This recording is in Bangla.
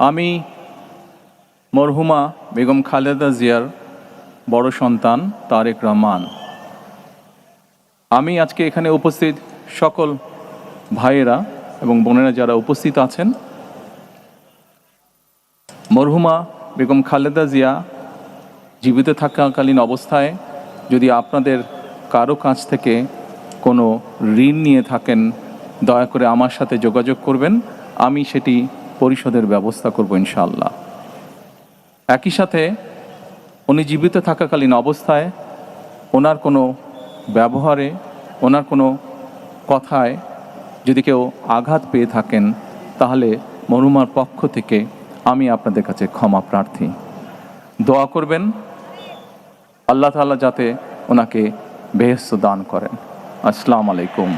আমি মরহুমা বেগম খালেদা জিয়ার বড় সন্তান তারেক রহমান। আমি আজকে এখানে উপস্থিত সকল ভাইয়েরা এবং বোনেরা যারা উপস্থিত আছেন, মরহুমা বেগম খালেদা জিয়া জীবিত থাকাকালীন অবস্থায় যদি আপনাদের কারো কাছ থেকে কোনো ঋণ নিয়ে থাকেন, দয়া করে আমার সাথে যোগাযোগ করবেন, আমি সেটি পরিশোধের ব্যবস্থা করব ইনশাআল্লাহ। একই সাথে উনি জীবিত থাকাকালীন অবস্থায় ওনার কোনো ব্যবহারে, ওনার কোনো কথায় যদি কেউ আঘাত পেয়ে থাকেন, তাহলে মরহুমার পক্ষ থেকে আমি আপনাদের কাছে ক্ষমা প্রার্থী। দোয়া করবেন আল্লাহ তাআলা যাতে ওনাকে বেহেশত দান করেন। আসসালামু আলাইকুম।